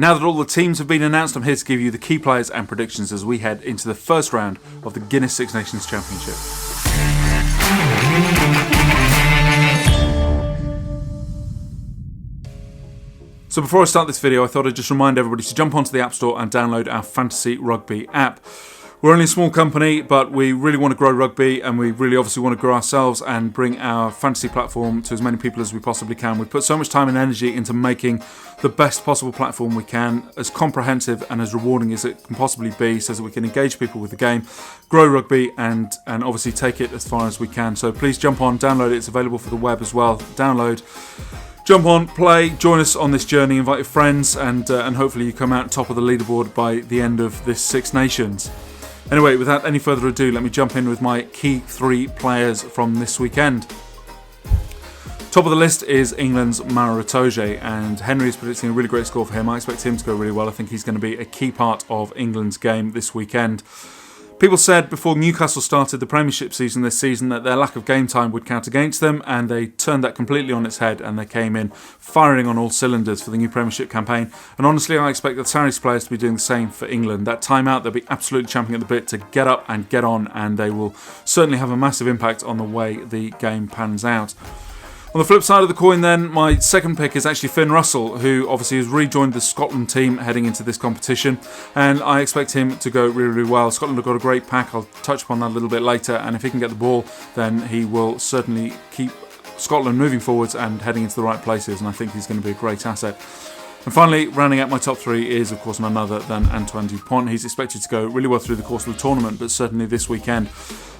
Now that all the teams have been announced, I'm here to give you the key players and predictions as we head into the first round of the Guinness Six Nations Championship. So before I start this video, I thought I'd just remind everybody to jump onto the App Store and download our Fantasy Rugby app. We're only a small company, but we really want to grow rugby, and we really obviously want to grow ourselves and bring our fantasy platform to as many people as we possibly can. We put so much time and energy into making the best possible platform we can, as comprehensive and as rewarding as it can possibly be, so that we can engage people with the game, grow rugby, and obviously take it as far as we can. So please jump on, download it. It's available for the web as well. Download. Jump on, play, join us on this journey, invite your friends, and hopefully you come out top of the leaderboard by the end of this Six Nations. Anyway, without any further ado, let me jump in with my key three players from this weekend. Top of the list is England's Maro Itoje, and Henry is predicting a really great score for him. I expect him to go really well. I think he's going to be a key part of England's game this weekend. People said before Newcastle started the Premiership season this season that their lack of game time would count against them, and they turned that completely on its head, and they came in firing on all cylinders for the new Premiership campaign. And honestly, I expect the Sarries players to be doing the same for England. That time out, they'll be absolutely champing at the bit to get up and get on, and they will certainly have a massive impact on the way the game pans out. On the flip side of the coin then, my second pick is actually Finn Russell, who obviously has rejoined the Scotland team heading into this competition, and I expect him to go really, really well. Scotland have got a great pack. I'll touch upon that a little bit later, and if he can get the ball, then he will certainly keep Scotland moving forwards and heading into the right places, and I think he's going to be a great asset. And finally, rounding out my top three is, of course, none other than Antoine Dupont. He's expected to go really well through the course of the tournament, but certainly this weekend.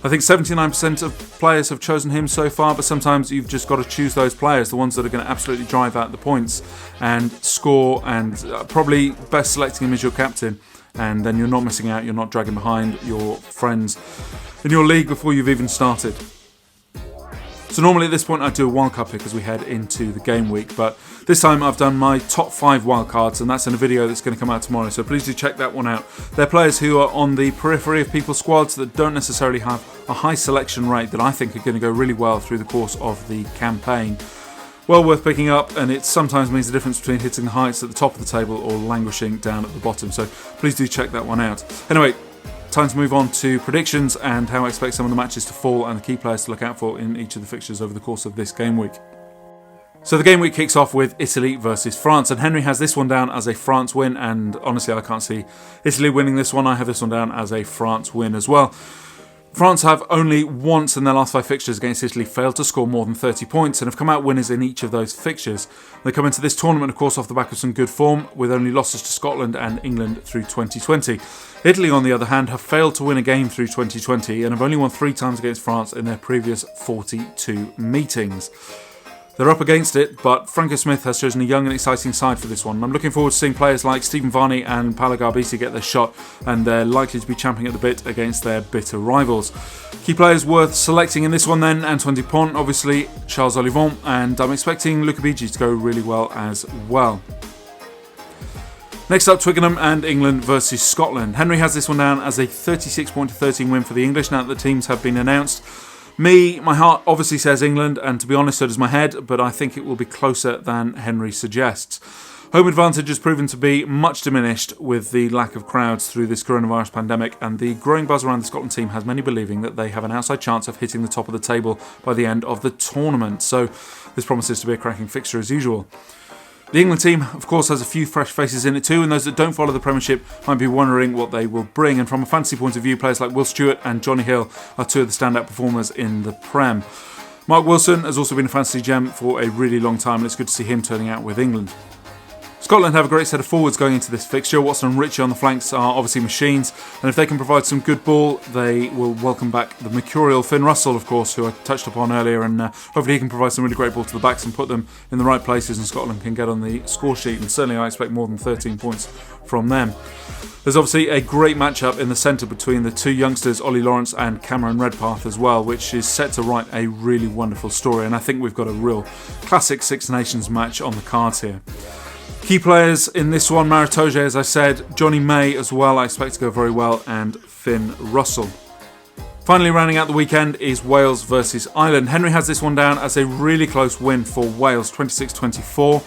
I think 79% of players have chosen him so far, but sometimes you've just got to choose those players, the ones that are going to absolutely drive out the points and score, and probably best selecting him as your captain. And then you're not missing out, you're not dragging behind your friends in your league before you've even started. So normally at this point I do a wildcard pick as we head into the game week, but this time I've done my top 5 wildcards, and that's in a video that's going to come out tomorrow, so please do check that one out. They're players who are on the periphery of people's squads that don't necessarily have a high selection rate that I think are going to go really well through the course of the campaign. Well worth picking up, and it sometimes means the difference between hitting the heights at the top of the table or languishing down at the bottom, so please do check that one out. Anyway, time to move on to predictions and how I expect some of the matches to fall and the key players to look out for in each of the fixtures over the course of this game week. So the game week kicks off with Italy versus France, and Henry has this one down as a France win, and honestly I can't see Italy winning this one. I have this one down as a France win as well. France have only once in their last 5 fixtures against Italy failed to score more than 30 points and have come out winners in each of those fixtures. They come into this tournament, of course, off the back of some good form, with only losses to Scotland and England through 2020. Italy, on the other hand, have failed to win a game through 2020 and have only won 3 times against France in their previous 42 meetings. They're up against it, but Franco Smith has chosen a young and exciting side for this one. I'm looking forward to seeing players like Stephen Varney and Paolo Garbisi get their shot, and they're likely to be champing at the bit against their bitter rivals. Key players worth selecting in this one then, Antoine Dupont, obviously, Charles Ollivon, and I'm expecting Luca Bigi to go really well as well. Next up, Twickenham and England versus Scotland. Henry has this one down as a 36-13 win for the English now that the teams have been announced. My heart obviously says England, and to be honest, so does my head, but I think it will be closer than Henry suggests. Home advantage has proven to be much diminished with the lack of crowds through this coronavirus pandemic, and the growing buzz around the Scotland team has many believing that they have an outside chance of hitting the top of the table by the end of the tournament, so this promises to be a cracking fixture as usual. The England team, of course, has a few fresh faces in it too, and those that don't follow the Premiership might be wondering what they will bring. And from a fantasy point of view, players like Will Stewart and Johnny Hill are 2 of the standout performers in the Prem. Mark Wilson has also been a fantasy gem for a really long time, and it's good to see him turning out with England. Scotland have a great set of forwards going into this fixture. Watson and Ritchie on the flanks are obviously machines, and if they can provide some good ball, they will welcome back the mercurial Finn Russell, of course, who I touched upon earlier, and hopefully he can provide some really great ball to the backs and put them in the right places, and Scotland can get on the score sheet, and certainly I expect more than 13 points from them. There's obviously a great matchup in the centre between the 2 youngsters, Ollie Lawrence and Cameron Redpath as well, which is set to write a really wonderful story, and I think we've got a real classic Six Nations match on the cards here. Key players in this one, Maro Itoje, as I said, Johnny May as well, I expect to go very well, and Finn Russell. Finally, rounding out the weekend is Wales versus Ireland. Henry has this one down as a really close win for Wales, 26-24.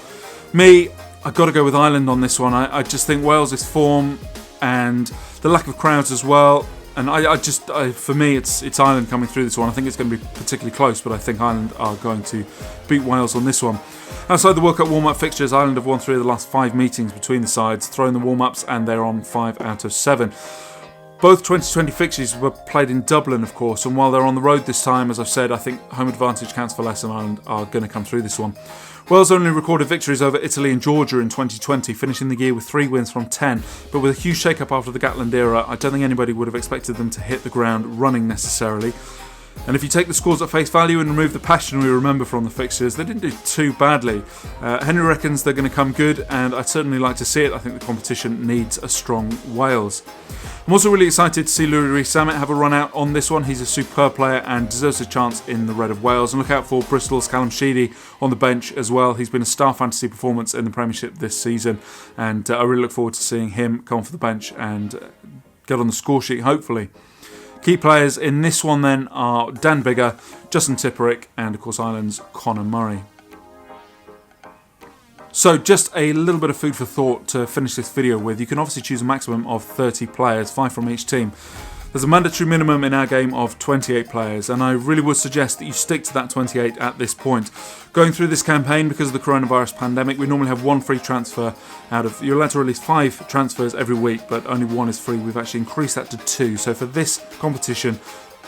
I've got to go with Ireland on this one. I just think Wales' form and the lack of crowds as well. And for me, it's Ireland coming through this one. I think it's going to be particularly close, but I think Ireland are going to beat Wales on this one. Outside the World Cup warm-up fixtures, Ireland have won 3 of the last 5 meetings between the sides, thrown the warm-ups, and they're on 5 out of 7. Both 2020 fixtures were played in Dublin, of course, and while they're on the road this time, as I've said, I think home advantage counts for less, and Ireland are going to come through this one. Wales only recorded victories over Italy and Georgia in 2020, finishing the year with 3 wins from 10, but with a huge shake-up after the Gatland era, I don't think anybody would have expected them to hit the ground running necessarily. And if you take the scores at face value and remove the passion we remember from the fixtures, they didn't do too badly. Henry reckons they're going to come good, and I'd certainly like to see it. I think the competition needs a strong Wales. I'm also really excited to see Louis Rees-Zammit have a run out on this one. He's a superb player and deserves a chance in the red of Wales. And look out for Bristol's Callum Sheedy on the bench as well. He's been a star fantasy performance in the Premiership this season, and I really look forward to seeing him come off the bench and get on the score sheet, hopefully. Key players in this one then are Dan Biggar, Justin Tipuric, and of course Ireland's Conor Murray. So just a little bit of food for thought to finish this video with. You can obviously choose a maximum of 30 players, 5 from each team. There's a mandatory minimum in our game of 28 players, and I really would suggest that you stick to that 28 at this point. Going through this campaign, because of the coronavirus pandemic, we normally have 1 free transfer out of... You're allowed to release 5 transfers every week, but only 1 is free. We've actually increased that to 2. So for this competition,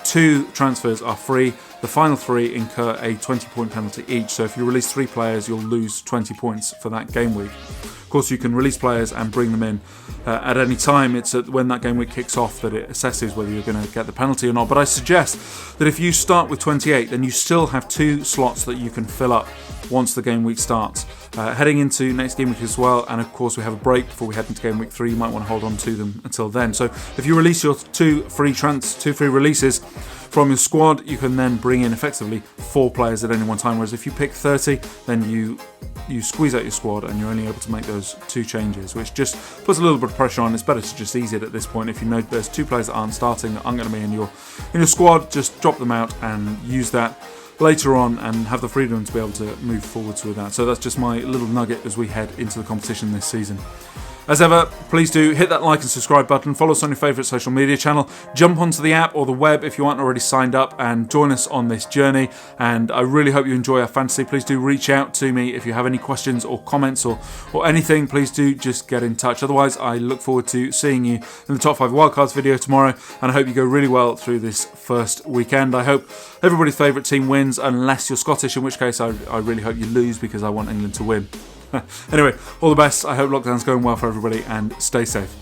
2 transfers are free. The final 3 incur a 20-point penalty each. So if you release 3 players, you'll lose 20 points for that game week. Of course, you can release players and bring them in at any time. It's when that game week kicks off that it assesses whether you're going to get the penalty or not. But I suggest that if you start with 28, then you still have 2 slots that you can fill up once the game week starts. Heading into next game week as well, and of course we have a break before we head into game week 3. You might want to hold on to them until then. So if you release your 2 free releases from your squad, you can then bring in effectively 4 players at any one time. Whereas if you pick 30, then you squeeze out your squad and you're only able to make those 2 changes, which just puts a little bit of pressure on. It's better to just ease it at this point. If you know there's 2 players that aren't starting, that aren't going to be in your squad, just drop them out and use that later on and have the freedom to be able to move forwards with that. So that's just my little nugget as we head into the competition this season. As ever, please do hit that like and subscribe button, follow us on your favourite social media channel, jump onto the app or the web if you aren't already signed up, and join us on this journey. And I really hope you enjoy our fantasy. Please do reach out to me if you have any questions or comments or anything. Please do just get in touch. Otherwise, I look forward to seeing you in the Top 5 Wildcards video tomorrow, and I hope you go really well through this first weekend. I hope everybody's favourite team wins, unless you're Scottish, in which case I really hope you lose, because I want England to win. Anyway, all the best. I hope lockdown's going well for everybody, and stay safe.